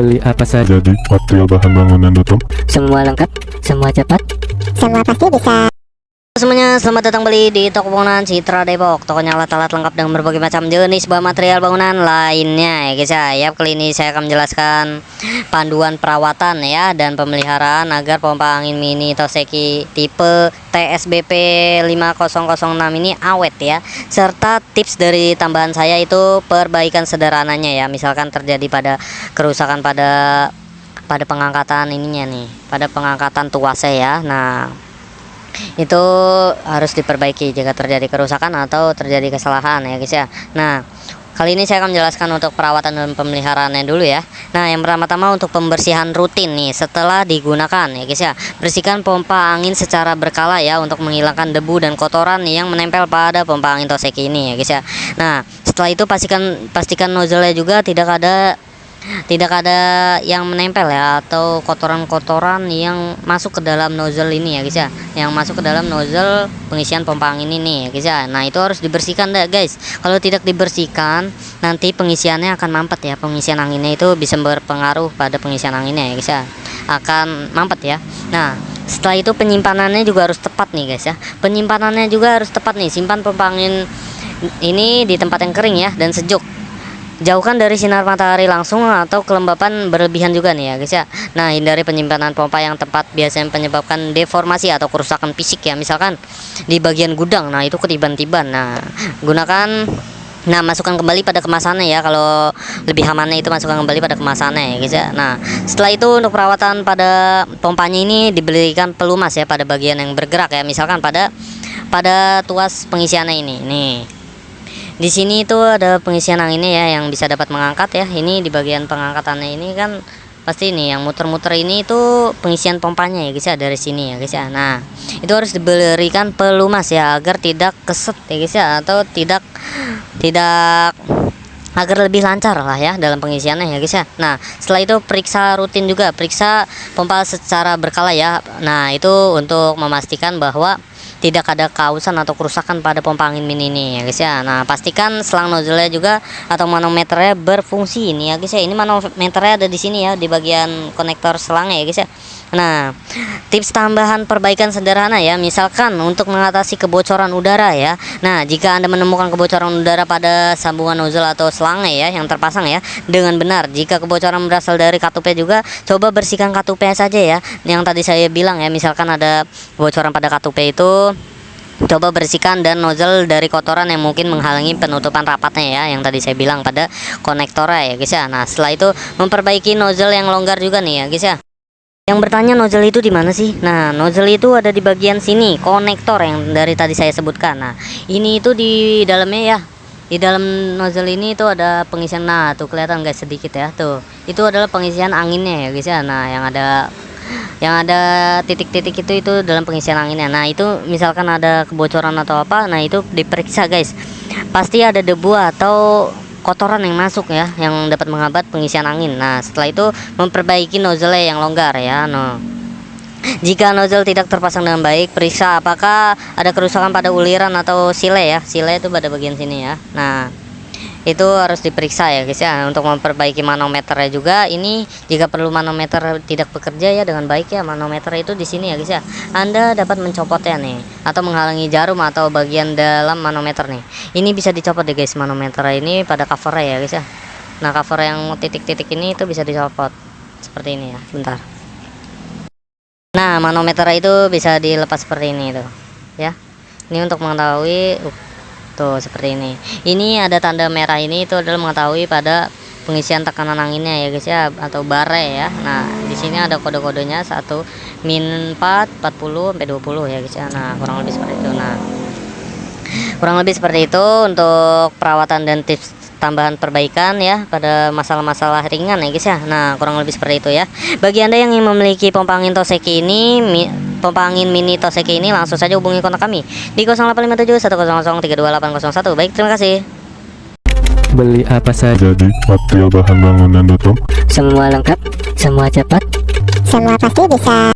Beli apa saja Jadi material bahan bangunan tutup. semua lengkap, semua cepat. Semua pasti bisa. Semuanya, selamat datang kembali di toko bangunan Citra Depok. Tokonya alat-alat lengkap dengan berbagai macam jenis bahan material bangunan lainnya ya guys ya. Kali ini saya akan menjelaskan panduan perawatan ya dan pemeliharaan agar pompa angin mini Toseki tipe TSBP 5006 ini awet ya. Serta tips dari tambahan saya itu perbaikan sederhananya ya. Misalkan terjadi pada kerusakan pada pengangkatan ininya nih, pada pengangkatan tuasnya ya. Nah, itu harus diperbaiki jika terjadi kerusakan atau terjadi kesalahan ya guys ya. Nah, kali ini saya akan menjelaskan untuk perawatan dan pemeliharaannya dulu ya. Nah, yang pertama-tama untuk pembersihan rutin nih setelah digunakan ya guys ya. Bersihkan pompa angin secara berkala ya untuk menghilangkan debu dan kotoran yang menempel pada pompa angin Toseki ini ya guys ya. Nah, setelah itu pastikan nozzle-nya juga tidak ada yang menempel ya, atau kotoran-kotoran yang masuk ke dalam nozzle ini ya guys ya, yang masuk ke dalam nozzle pengisian pompa angin ini ya guys ya. Nah, itu harus dibersihkan deh guys. Kalau tidak dibersihkan nanti pengisiannya akan mampet ya. Pengisian anginnya itu bisa berpengaruh pada pengisian anginnya ya guys ya, akan mampet ya. Nah, setelah itu penyimpanannya juga harus tepat nih guys ya. Penyimpanannya juga harus tepat nih. Simpan pompa angin ini di tempat yang kering ya dan sejuk. Jauhkan dari sinar matahari langsung atau kelembapan berlebihan juga nih ya guys ya. Nah, hindari penyimpanan pompa yang tempat biasanya menyebabkan deformasi atau kerusakan fisik ya. Misalkan di bagian gudang, nah itu ketiban-tiban. Nah, masukkan kembali pada kemasannya ya. Kalau lebih amannya itu masukkan kembali pada kemasannya ya guys ya. Nah, setelah itu untuk perawatan pada pompanya ini diberikan pelumas ya pada bagian yang bergerak ya. Misalkan pada tuas pengisiannya ini. Nih. Di sini itu ada pengisian anginnya ya yang bisa dapat mengangkat ya. Ini di bagian pengangkatannya ini kan pasti ini yang muter-muter ini itu pengisian pompanya ya guys ya, dari sini ya guys ya. Nah, itu harus diberikan pelumas ya agar tidak keset ya guys ya, atau tidak agar lebih lancar lah ya dalam pengisiannya ya guys ya. Nah, setelah itu periksa rutin juga, periksa pompa secara berkala ya. Nah, itu untuk memastikan bahwa tidak ada kausan atau kerusakan pada pompa angin mini ini ya guys ya. Nah, pastikan selang nozzle-nya juga atau manometernya berfungsi ini ya guys ya. Ini manometernya ada di sini ya, di bagian konektor selangnya ya guys ya. Nah, tips tambahan perbaikan sederhana ya, misalkan untuk mengatasi kebocoran udara ya. Nah, jika Anda menemukan kebocoran udara pada sambungan nozzle atau selangnya ya yang terpasang ya dengan benar, jika kebocoran berasal dari katupnya juga, coba bersihkan katupnya saja ya. Yang tadi saya bilang ya, misalkan ada kebocoran pada katupnya itu, coba bersihkan dan nozzle dari kotoran yang mungkin menghalangi penutupan rapatnya ya, yang tadi saya bilang pada konektornya ya guys ya. Nah, setelah itu memperbaiki nozzle yang longgar juga nih ya guys ya. Yang bertanya nozzle itu di mana sih? Nah, nozzle itu ada di bagian sini, konektor yang dari tadi saya sebutkan. Nah, ini itu di dalamnya ya. Di dalam nozzle ini itu ada pengisian. Nah, tuh kelihatan guys sedikit ya. Tuh. Itu adalah pengisian anginnya ya guys ya. Nah, yang ada titik-titik itu dalam pengisian anginnya. Nah, itu misalkan ada kebocoran atau apa, nah itu diperiksa guys. Pasti ada debu atau kotoran yang masuk ya, yang dapat menghambat pengisian angin. Nah, setelah itu memperbaiki nozzle yang longgar ya. No. Jika nozzle tidak terpasang dengan baik, periksa apakah ada kerusakan pada uliran atau sile ya. Sile itu pada bagian sini ya. Nah, itu harus diperiksa ya guys ya. Untuk memperbaiki manometernya juga, ini jika perlu manometer tidak bekerja ya dengan baik ya, manometer itu di sini ya guys ya. Anda dapat mencopotnya nih atau menghalangi jarum atau bagian dalam manometer nih. Ini bisa dicopot deh guys, manometer ini pada covernya ya guys ya. Nah, cover yang titik-titik ini itu bisa dicopot seperti ini ya. Bentar. Nah, manometer itu bisa dilepas seperti ini tuh ya. Ini untuk mengetahui tuh seperti ini. Ini ada tanda merah ini, itu adalah mengetahui pada pengisian tekanan anginnya ya guys ya, atau bare ya. Nah, di sini ada kode-kodenya 1 -4 40 sampai 20 ya guys ya. Nah, kurang lebih seperti itu. Nah, kurang lebih seperti itu untuk perawatan dan tips tambahan perbaikan ya pada masalah-masalah ringan ya guys ya. Nah, kurang lebih seperti itu ya. Bagi Anda yang ingin memiliki pompa angin Toseki ini, pompa angin mini Toseki ini, langsung saja hubungi kontak kami di 0857 100 32801. Baik, terima kasih. Beli apa saja Jadi material bahan bangunan tutup. semua lengkap, semua cepat. Semua pasti bisa.